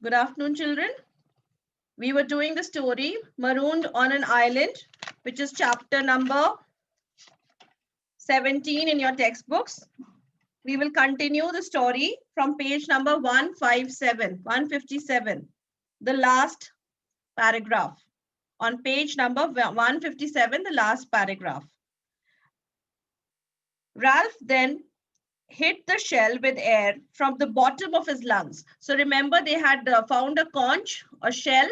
Good afternoon, children. We were doing the story Marooned on an Island, which is chapter number 17 in your textbooks. We will continue the story from page number 157, the last paragraph. On page number 157, the last paragraph. Ralph then hit the shell with air from the bottom of his lungs. So remember, they had found a conch, a shell,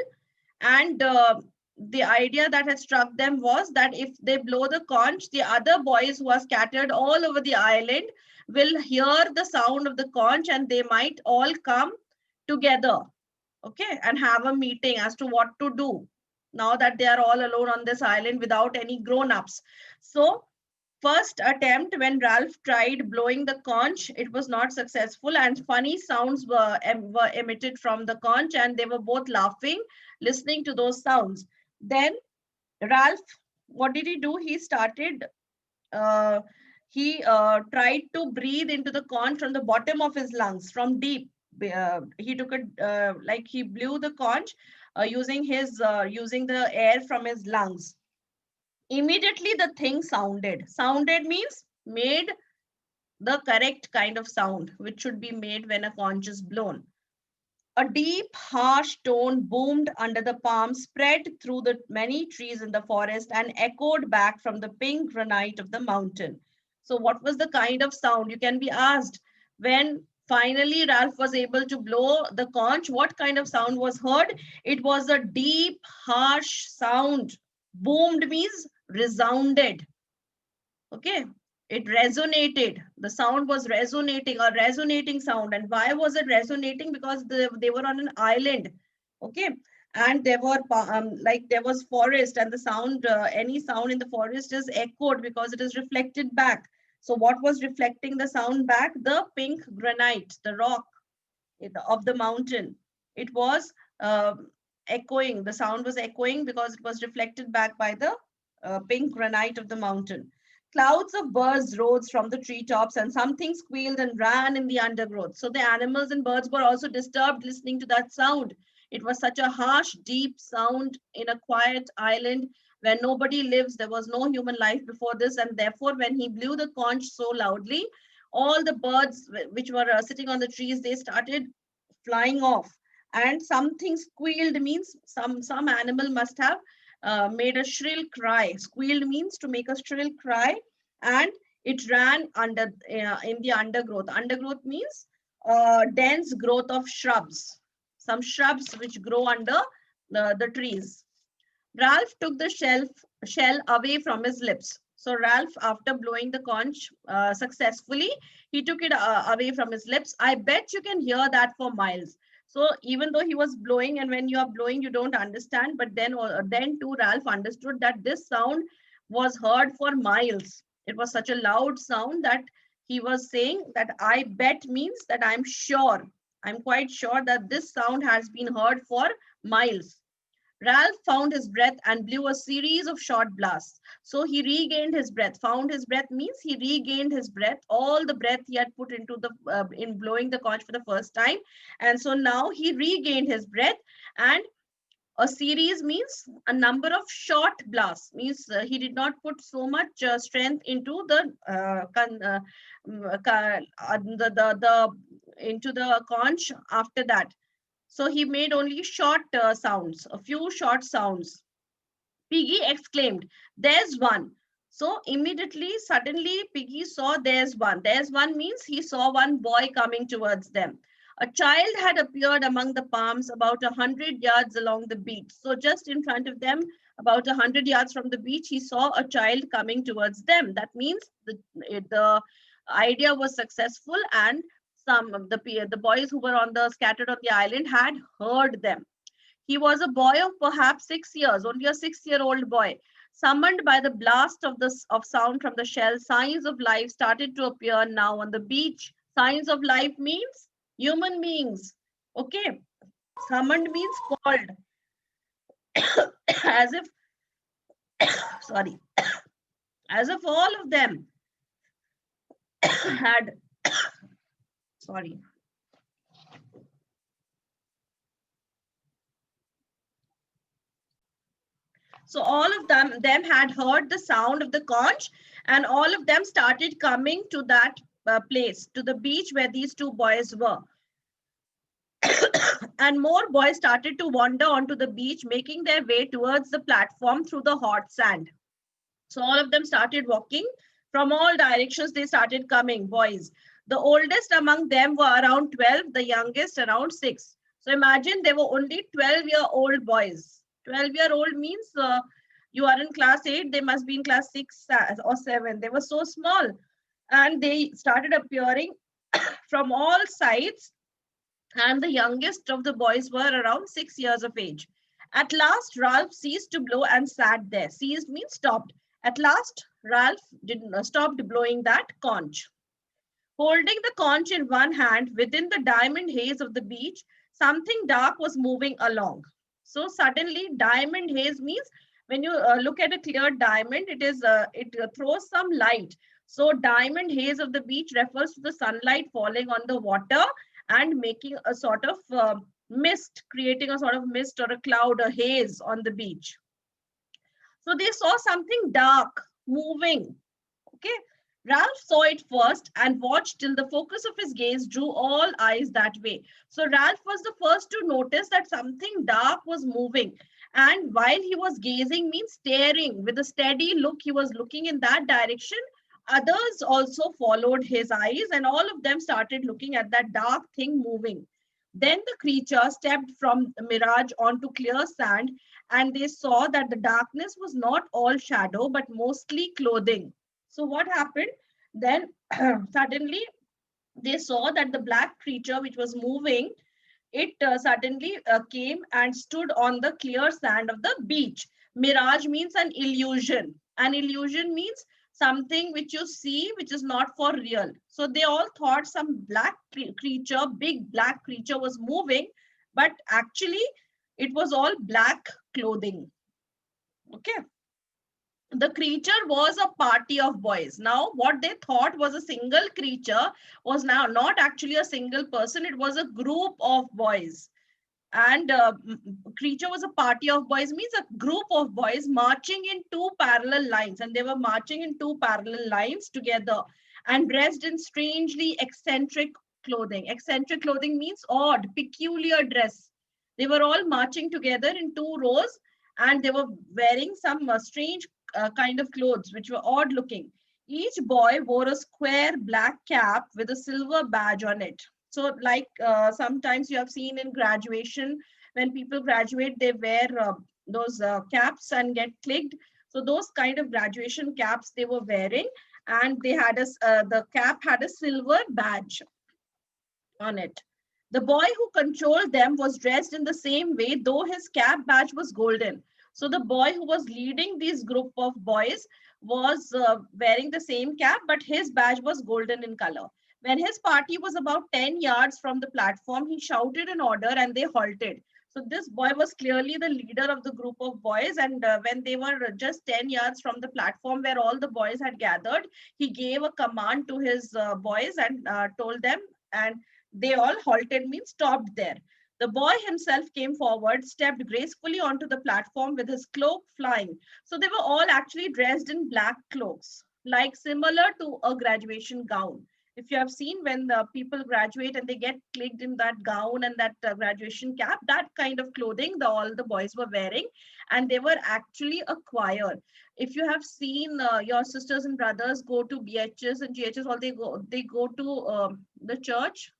and the idea that had struck them was that if they blow the conch, the other boys who are scattered all over the island will hear the sound of the conch and they might all come together, okay, and have a meeting as to what to do now that they are all alone on this island without any grown-ups. So first attempt, when Ralph tried blowing the conch, it was not successful and funny sounds were emitted from the conch and they were both laughing, listening to those sounds. Then Ralph, what did he do? He started, uh, he tried to breathe into the conch from the bottom of his lungs, from deep. He took it, like he blew the conch using the air from his lungs. Immediately the thing sounded means made the correct kind of sound which should be made when a conch is blown. A deep harsh tone boomed under the palms, spread through the many trees in the forest and echoed back from the pink granite of the mountain. So what was the kind of sound, you can be asked? When finally Ralph was able to blow the conch, what kind of sound was heard? It was a deep harsh sound. Boomed means resounded. Okay, it resonated. The sound was resonating, a resonating sound. And why was it resonating? Because they were on an island. Okay, and there were like there was forest, and the sound, any sound in the forest is echoed because it is reflected back. So what was reflecting the sound back? The pink granite, the rock of the mountain. It was echoing. The sound was echoing because it was reflected back by the pink granite of the mountain. Clouds of birds rose from the treetops and something squealed and ran in the undergrowth. So the animals and birds were also disturbed listening to that sound. It was such a harsh, deep sound in a quiet island where nobody lives. There was no human life before this. And therefore, when he blew the conch so loudly, all the birds which were sitting on the trees, they started flying off. And something squealed means some animal must have made a shrill cry. Squealed means to make a shrill cry, and it ran under in the undergrowth. Undergrowth means dense growth of shrubs, some shrubs which grow under the trees. Ralph took the shell away from his lips. So Ralph, after blowing the conch successfully, he took it away from his lips. I bet you can hear that for miles. So even though he was blowing, and when you are blowing, you don't understand. But then too, Ralph understood that this sound was heard for miles. It was such a loud sound that he was saying that I bet means that I'm sure. I'm quite sure that this sound has been heard for miles. Ralph found his breath and blew a series of short blasts. So he regained his breath. Found his breath means he regained his breath, all the breath he had put into the in blowing the conch for the first time. And so now he regained his breath, and a series means a number of short blasts, means he did not put so much strength into the into the conch after that. So he made only short sounds, a few short sounds. Piggy exclaimed, "There's one." So immediately, suddenly, Piggy saw there's one. There's one means he saw one boy coming towards them. A child had appeared among the palms about 100 yards along the beach. So just in front of them, about 100 yards from the beach, he saw a child coming towards them. That means the idea was successful, and some of the boys who were on the scattered on the island had heard them. He was a boy of perhaps 6 years, only a 6-year-old boy. Summoned by the blast of sound from the shell, signs of life started to appear now on the beach. Signs of life means human beings. Okay. Summoned means called. As if, sorry, as if all of them had, sorry, So all of them had heard the sound of the conch, and all of them started coming to that place, to the beach where these two boys were. And more boys started to wander onto the beach, making their way towards the platform through the hot sand. So all of them started walking from all directions. They started coming, boys. The oldest among them were around 12, the youngest around 6. So imagine they were only 12-year-old boys. 12-year-old means you are in class 8, they must be in class 6 or 7. They were so small. And they started appearing from all sides, and the youngest of the boys were around 6 years of age. At last, Ralph ceased to blow and sat there. Ceased means stopped. At last, Ralph stopped blowing that conch. Holding the conch in one hand within the diamond haze of the beach, something dark was moving along. So suddenly, diamond haze means when you look at a clear diamond, it throws some light. So diamond haze of the beach refers to the sunlight falling on the water and making a sort of mist, creating a sort of mist or a cloud, a haze on the beach. So they saw something dark moving. Okay. Ralph saw it first and watched till the focus of his gaze drew all eyes that way. So Ralph was the first to notice that something dark was moving. And while he was gazing, means staring with a steady look, he was looking in that direction. Others also followed his eyes, and all of them started looking at that dark thing moving. Then the creature stepped from the mirage onto clear sand, and they saw that the darkness was not all shadow, but mostly clothing. So what happened? Then suddenly they saw that the black creature which was moving, it suddenly came and stood on the clear sand of the beach. Mirage means an illusion. An illusion means something which you see which is not for real. So they all thought some black creature, big black creature was moving, but actually it was all black clothing. Okay. The creature was a party of boys. Now, what they thought was a single creature was now not actually a single person. It was a group of boys. And creature was a party of boys means a group of boys marching in two parallel lines. And they were marching in two parallel lines together and dressed in strangely eccentric clothing. Eccentric clothing means odd, peculiar dress. They were all marching together in two rows, and they were wearing some strange kind of clothes which were odd looking. Each boy wore a square black cap with a silver badge on it. So like sometimes you have seen in graduation, when people graduate, they wear those caps and get clicked. So those kind of graduation caps they were wearing, and they had the cap had a silver badge on it. The boy who controlled them was dressed in the same way, though his cap badge was golden. So the boy who was leading this group of boys was wearing the same cap, but his badge was golden in color. When his party was about 10 yards from the platform, he shouted an order and they halted. So this boy was clearly the leader of the group of boys. And when they were just 10 yards from the platform where all the boys had gathered, he gave a command to his boys and told them, and they all halted, means stopped there. The boy himself came forward, stepped gracefully onto the platform with his cloak flying. So they were all actually dressed in black cloaks, like similar to a graduation gown. If you have seen when the people graduate and they get clicked in that gown and that graduation cap, that kind of clothing all the boys were wearing, and they were actually a choir. If you have seen your sisters and brothers go to BHS and GHS, all they go to the church.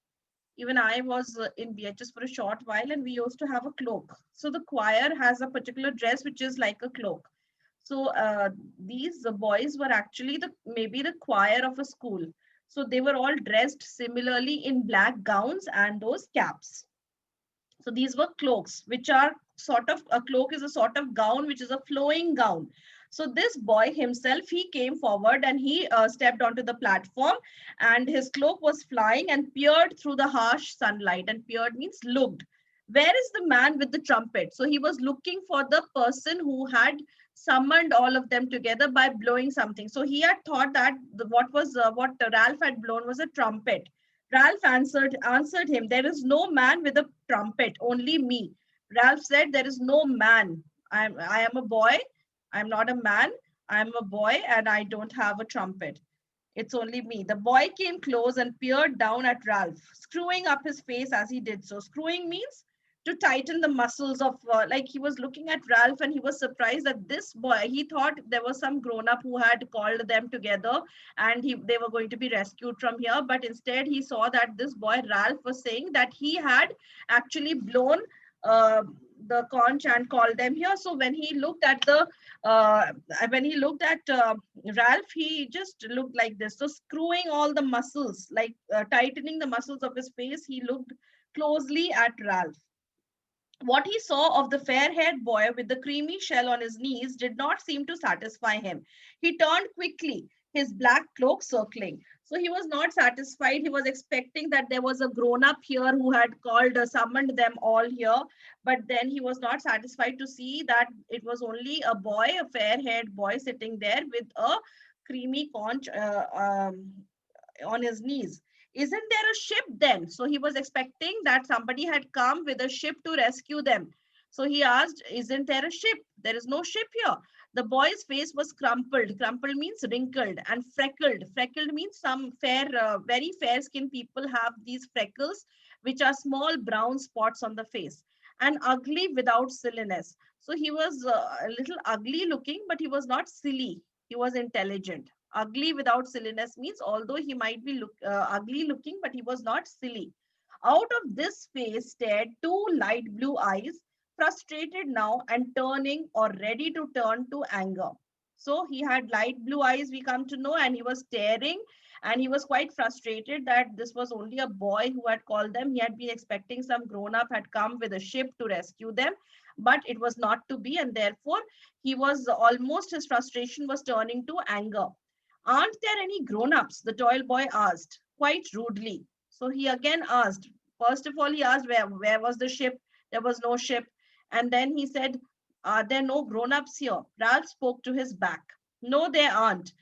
Even I was in BHS for a short while, and we used to have a cloak. So the choir has a particular dress which is like a cloak. So these boys were actually maybe the choir of a school. So they were all dressed similarly in black gowns and those caps. So these were cloaks, which are sort of, a cloak is a sort of gown, which is a flowing gown. So this boy himself, he came forward and he stepped onto the platform, and his cloak was flying and peered through the harsh sunlight. And peered means looked. Where is the man with the trumpet? So he was looking for the person who had summoned all of them together by blowing something. So he had thought that what Ralph had blown was a trumpet. Ralph answered him, "There is no man with a trumpet, only me." Ralph said, "There is no man. I am a boy, I'm not a man. I'm a boy and I don't have a trumpet. It's only me. The boy came close and peered down at Ralph, screwing up his face as he did so. Screwing means to tighten the muscles of, like he was looking at Ralph and he was surprised that this boy, he thought there was some grown up who had called them together and they were going to be rescued from here. But instead, he saw that this boy, Ralph, was saying that he had actually blown uh, the conch and called them here. So when he looked at uh, Ralph, he just looked like this. So screwing all the muscles, like tightening the muscles of his face, he looked closely at Ralph. What he saw of the fair-haired boy with the creamy shell on his knees did not seem to satisfy him. He turned quickly, his black cloak circling. So he was not satisfied. He was expecting that there was a grown-up here who had called, summoned them all here. But then he was not satisfied to see that it was only a boy, a fair-haired boy sitting there with a creamy conch on his knees. Isn't there a ship then? So he was expecting that somebody had come with a ship to rescue them. So he asked, isn't there a ship? There is no ship here. The boy's face was crumpled. Crumpled means wrinkled, and freckled. Freckled means some fair, very fair skinned people have these freckles, which are small brown spots on the face, and ugly without silliness. So he was a little ugly looking, but he was not silly. He was intelligent. Ugly without silliness means although he might be ugly looking, but he was not silly. Out of this face stared two light blue eyes, frustrated now and turning or ready to turn to anger. So he had light blue eyes, we come to know, and he was staring and he was quite frustrated that this was only a boy who had called them. He had been expecting some grown up had come with a ship to rescue them, but it was not to be, and therefore he was almost, his frustration was turning to anger. Aren't there any grown-ups? The tall boy asked, quite rudely. So he again asked. First of all, he asked where was the ship? There was no ship. And then he said, are there no grown-ups here? Ralph spoke to his back. No, there aren't.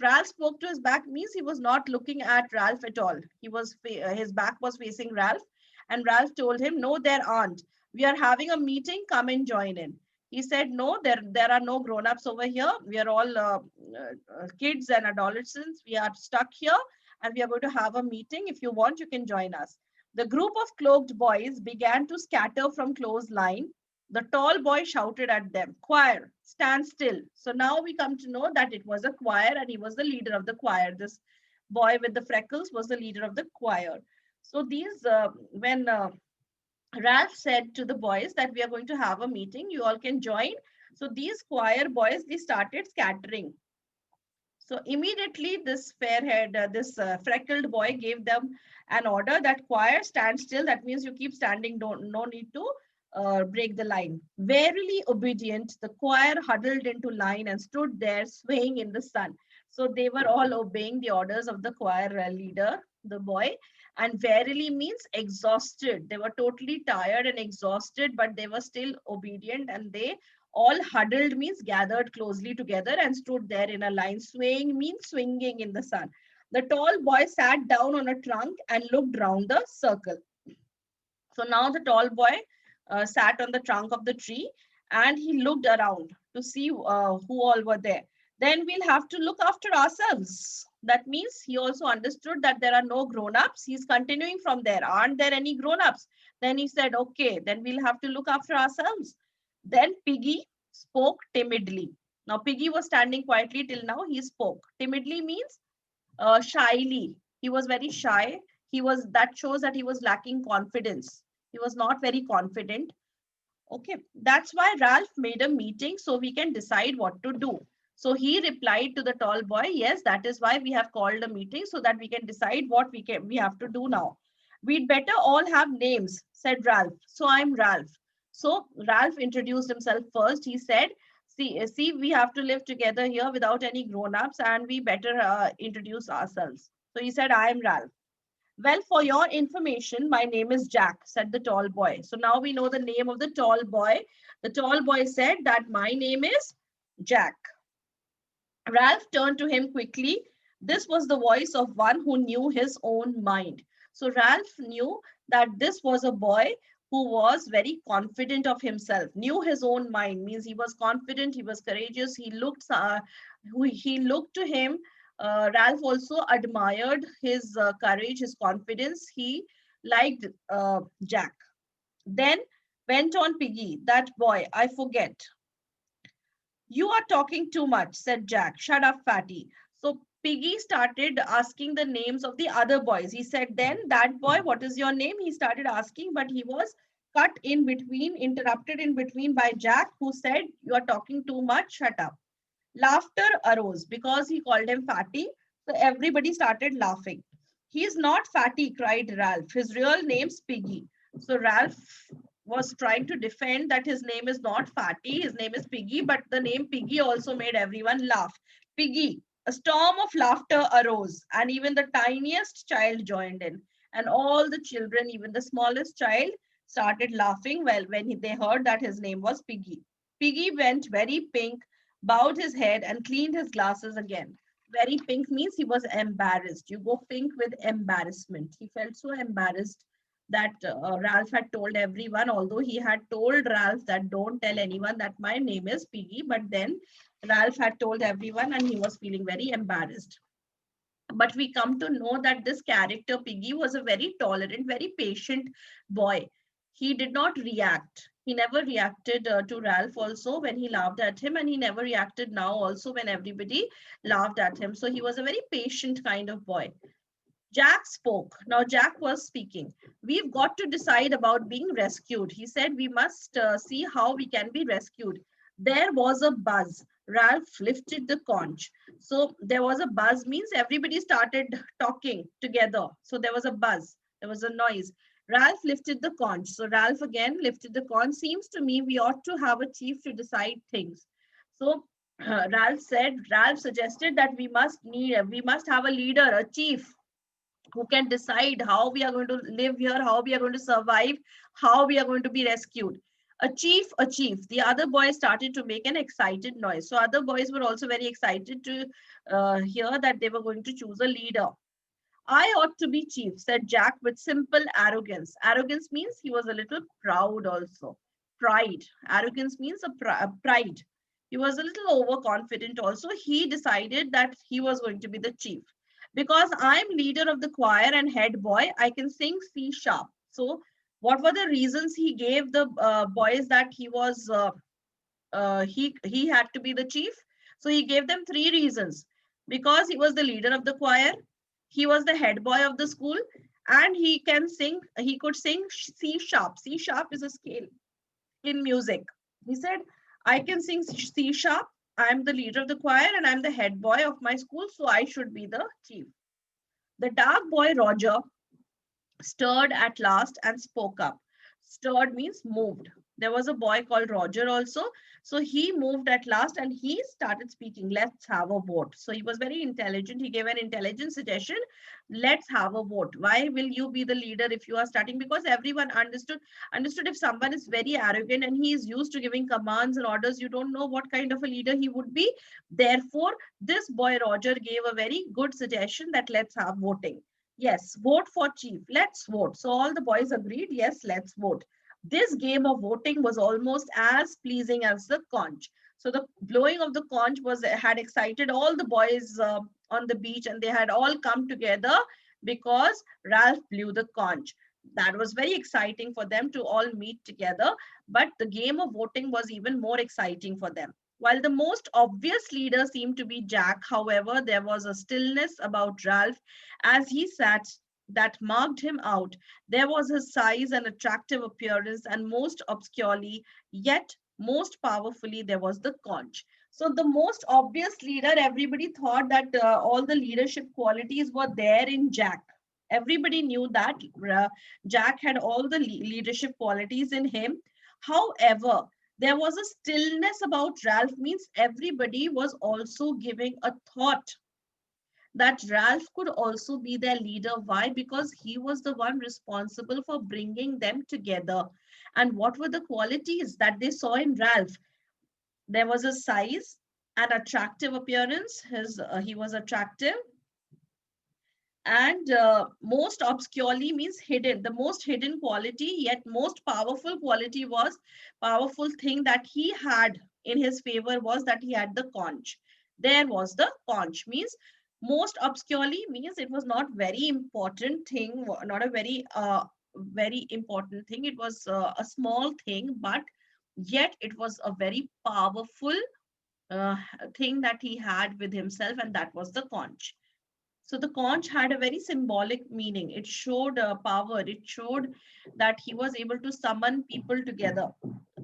Ralph spoke to his back means he was not looking at Ralph at all. His back was facing Ralph, and Ralph told him, no, there aren't. We are having a meeting. Come and join in. He said, no, there are no grown-ups over here. We are all kids and adolescents. We are stuck here and we are going to have a meeting. If you want, you can join us. The group of cloaked boys began to scatter from close line. The tall boy shouted at them, choir, stand still. So now we come to know that it was a choir and he was the leader of the choir. This boy with the freckles was the leader of the choir. So when Ralph said to the boys that we are going to have a meeting, you all can join. So these choir boys, they started scattering. So immediately this freckled boy gave them an order that choir stand still. That means you keep standing, no need to break the line. Verily obedient, the choir huddled into line and stood there swaying in the sun. So they were all obeying the orders of the choir leader, the boy. And verily means exhausted. They were totally tired and exhausted, but they were still obedient, and they all huddled means gathered closely together and stood there in a line. Swaying means swinging in the sun. The tall boy sat down on a trunk and looked round the circle. So now the tall boy sat on the trunk of the tree and he looked around to see who all were there. Then we'll have to look after ourselves. That means he also understood that there are no grown-ups. He's continuing from there. Aren't there any grown-ups? Then he said, okay, then we'll have to look after ourselves. Then Piggy spoke timidly. Now Piggy was standing quietly till now. He spoke. Timidly means shyly. He was very shy. That shows that he was lacking confidence. He was not very confident. Okay, that's why Ralph made a meeting so we can decide what to do. So he replied to the tall boy, yes, that is why we have called a meeting so that we can decide what we have to do now. We'd better all have names, said Ralph. So I'm Ralph. So Ralph introduced himself first. He said, see, we have to live together here without any grown-ups and we better introduce ourselves. So he said, I am Ralph. Well, for your information, my name is Jack, said the tall boy. So now we know the name of the tall boy. The tall boy said that my name is Jack. Ralph turned to him quickly. This was the voice of one who knew his own mind. So Ralph knew that this was a boy who was very confident of himself, knew his own mind, means he was confident, he was courageous, he looked to him. Ralph also admired his courage, his confidence. He liked Jack. Then went on Piggy, that boy, I forget. You are talking too much, said Jack. Shut up, fatty. So Piggy started asking the names of the other boys. He said, then, that boy, what is your name? He started asking, but he was cut in between, interrupted in between by Jack, who said, you are talking too much, shut up. Laughter arose because he called him fatty. So everybody started laughing. He is not fatty, cried Ralph. His real name's Piggy. So Ralph was trying to defend that his name is not fatty, his name is Piggy, but the name Piggy also made everyone laugh. Piggy. A storm of laughter arose, and even the tiniest child joined in. And all the children, even the smallest child, started laughing when they heard that his name was Piggy. Piggy went very pink, bowed his head, and cleaned his glasses again. Very pink means he was embarrassed. You go pink with embarrassment. He felt so embarrassed that Ralph had told everyone, although he had told Ralph that don't tell anyone that my name is Piggy, but then Ralph had told everyone and he was feeling very embarrassed. But we come to know that this character, Piggy, was a very tolerant, very patient boy. He did not react. He never reacted to Ralph also when he laughed at him, and he never reacted now also when everybody laughed at him. So he was a very patient kind of boy. Jack spoke. Now, Jack was speaking. We've got to decide about being rescued. He said, we must see how we can be rescued. There was a buzz. Ralph lifted the conch. So, there was a buzz, means everybody started talking together. So, there was a buzz, there was a noise. Ralph lifted the conch. So, Ralph again lifted the conch. Seems to me we ought to have a chief to decide things. So, Ralph suggested that we must have a leader, a chief who can decide how we are going to live here, how we are going to survive, how we are going to be rescued. A chief, a chief. The other boys started to make an excited noise. So other boys were also very excited to hear that they were going to choose a leader. I ought to be chief, said Jack with simple arrogance. Arrogance means he was a little proud also. Pride. Arrogance means a pride. He was a little overconfident also. He decided that he was going to be the chief. Because I'm leader of the choir and head boy, I can sing C sharp. So, what were the reasons he gave the boys that he had to be the chief? So he gave them three reasons: because he was the leader of the choir, he was the head boy of the school, and he could sing C sharp. C sharp is a scale in music. He said, I can sing C sharp, I'm the leader of the choir, and I'm the head boy of my school, so I should be the chief. The dark boy Roger stirred at last and spoke up. Stirred means moved. There was a boy called Roger also. So he moved at last and he started speaking. Let's have a vote. So he was very intelligent. He gave an intelligent suggestion. Let's have a vote. Why will you be the leader if you are starting? Because everyone understood if someone is very arrogant and he is used to giving commands and orders, you don't know what kind of a leader he would be. Therefore, this boy Roger gave a very good suggestion that let's have voting. Yes, vote for chief. Let's vote. So all the boys agreed, yes, let's vote. This game of voting was almost as pleasing as the conch. So the blowing of the conch had excited all the boys on the beach, and they had all come together because Ralph blew the conch. That was very exciting for them to all meet together, but the game of voting was even more exciting for them. While the most obvious leader seemed to be Jack, however, there was a stillness about Ralph as he sat that marked him out. There was his size and attractive appearance, and most obscurely, yet most powerfully, there was the conch. So, the most obvious leader, everybody thought that all the leadership qualities were there in Jack. Everybody knew that Jack had all the leadership qualities in him. However, there was a stillness about Ralph, means everybody was also giving a thought that Ralph could also be their leader. Why? Because he was the one responsible for bringing them together. And what were the qualities that they saw in Ralph? There was a size, an attractive appearance. He was attractive. And most obscurely means hidden. The most hidden quality, yet most powerful quality was, powerful thing that he had in his favor was that he had the conch. There was the conch, means most obscurely means it was not very important thing, not a very important thing. It was a small thing, but yet it was a very powerful uh, thing that he had with himself, and that was the conch. So the conch had a very symbolic meaning. It showed power. It showed that he was able to summon people together.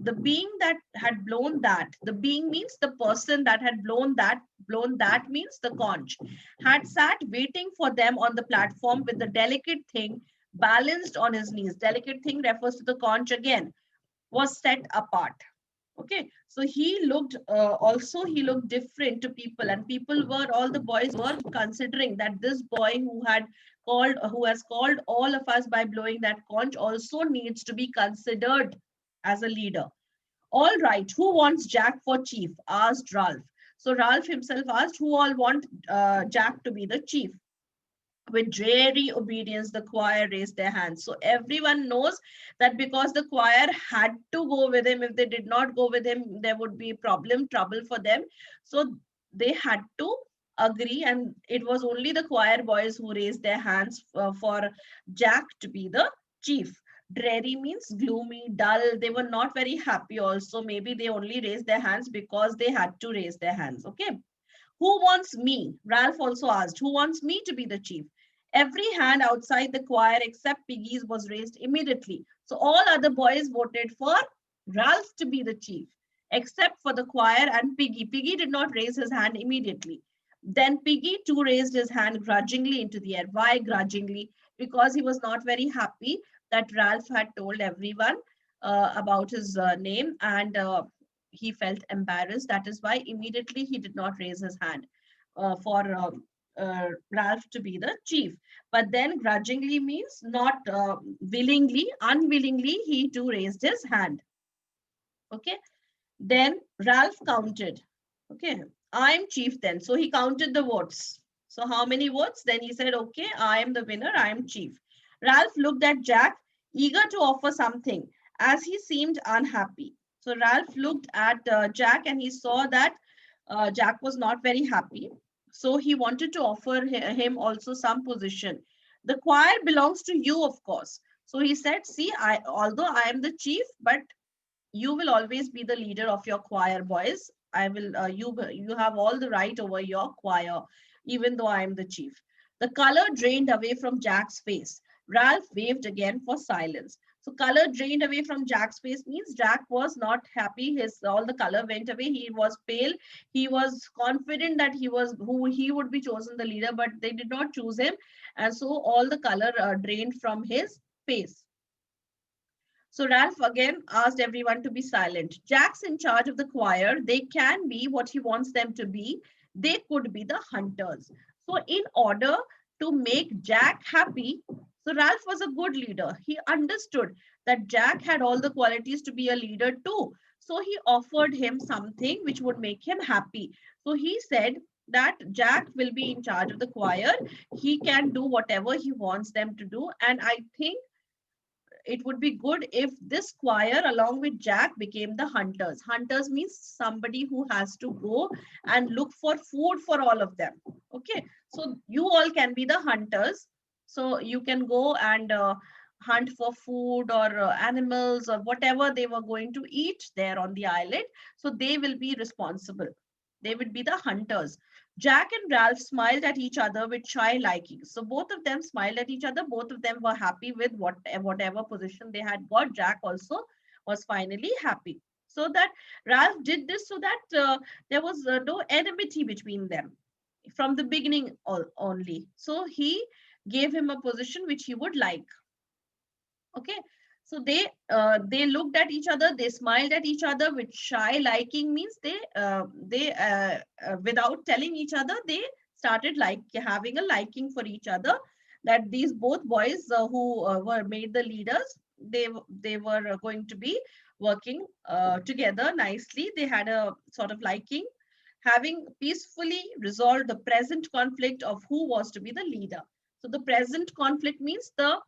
The being that had blown that, the being means the person that had blown that means the conch, had sat waiting for them on the platform with the delicate thing balanced on his knees. Delicate thing refers to the conch again, was set apart. Okay, so he looked different to people, and people were, all the boys were considering that this boy who has called all of us by blowing that conch also needs to be considered as a leader. All right, who wants Jack for chief? Asked Ralph. So Ralph himself asked, who all want Jack to be the chief? With dreary obedience, the choir raised their hands. So everyone knows that because the choir had to go with him. If they did not go with him, there would be trouble for them. So they had to agree, and it was only the choir boys who raised their hands for Jack to be the chief. Dreary means gloomy, dull. They were not very happy also. Maybe they only raised their hands because they had to raise their hands. Okay. Who wants me? Ralph also asked. Who wants me to be the chief? Every hand outside the choir except Piggy's was raised immediately. So all other boys voted for Ralph to be the chief, except for the choir and Piggy. Piggy did not raise his hand immediately. Then Piggy too raised his hand grudgingly into the air. Why grudgingly? Because he was not very happy that Ralph had told everyone about his name, and he felt embarrassed. That is why immediately he did not raise his hand for Ralph to be the chief. But then grudgingly means not willingly, unwillingly, he too raised his hand. Okay. Then Ralph counted. Okay. I'm chief then. So he counted the votes. So how many votes? Then he said, okay, I am the winner. I am chief. Ralph looked at Jack, eager to offer something, as he seemed unhappy. So Ralph looked at Jack, and he saw that Jack was not very happy. So he wanted to offer him also some position. The choir belongs to you, of course. So he said, see, although I am the chief, but you will always be the leader of your choir, boys. I will you have all the right over your choir, even though I am the chief. The color drained away from Jack's face. Ralph waved again for silence. So color drained away from Jack's face means Jack was not happy. His all the color went away. He was pale. He was confident that he would be chosen the leader, but they did not choose him, and so all the color drained from his face. So Ralph again asked everyone to be silent. Jack's in charge of the choir. They can be what he wants them to be. They could be the hunters. So, in order to make Jack happy, so Ralph was a good leader. He understood that Jack had all the qualities to be a leader too. So, he offered him something which would make him happy. So, he said that Jack will be in charge of the choir. He can do whatever he wants them to do. And I think it would be good if this choir along with Jack became the hunters. Hunters means somebody who has to go and look for food for all of them. Okay, so you all can be the hunters. So you can go and hunt for food or animals or whatever they were going to eat there on the island. So they will be responsible. They would be the hunters. Jack and Ralph smiled at each other with shy liking. So both of them smiled at each other. Both of them were happy with whatever position they had got. Jack also was finally happy. So that Ralph did this so that there was no enmity between them from the beginning only. So he gave him a position which he would like. Okay, so they looked at each other, they smiled at each other with shy liking means they without telling each other, they started like having a liking for each other, that these both boys who were made the leaders, they were going to be working together nicely. They had a sort of liking, having peacefully resolved the present conflict of who was to be the leader. So the present conflict means the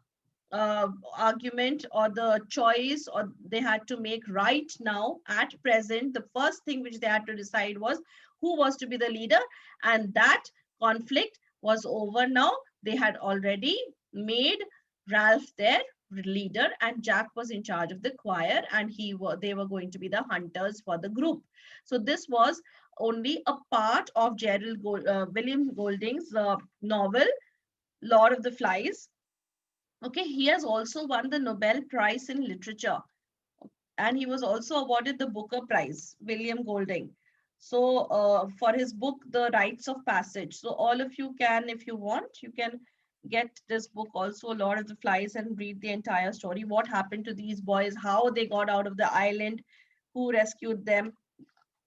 argument or the choice or they had to make right now at present. The first thing which they had to decide was who was to be the leader, and that conflict was over now. They had already made Ralph their leader, and Jack was in charge of the choir, and they were going to be the hunters for the group. So this was only a part of William Golding's novel Lord of the Flies. Okay, he has also won the Nobel Prize in Literature, and he was also awarded the Booker Prize, William Golding. So for his book, The Rites of Passage. So all of you can, if you want, you can get this book also, Lord of the Flies, and read the entire story. What happened to these boys, how they got out of the island, who rescued them.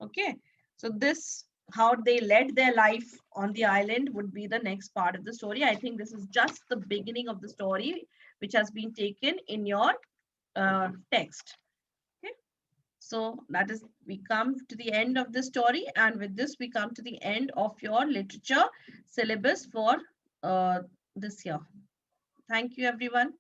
Okay, so this, how they led their life on the island would be the next part of the story. I think this is just the beginning of the story, which has been taken in your text. Okay, so that is, we come to the end of the story, and with this we come to the end of your literature syllabus for this year. Thank you, everyone.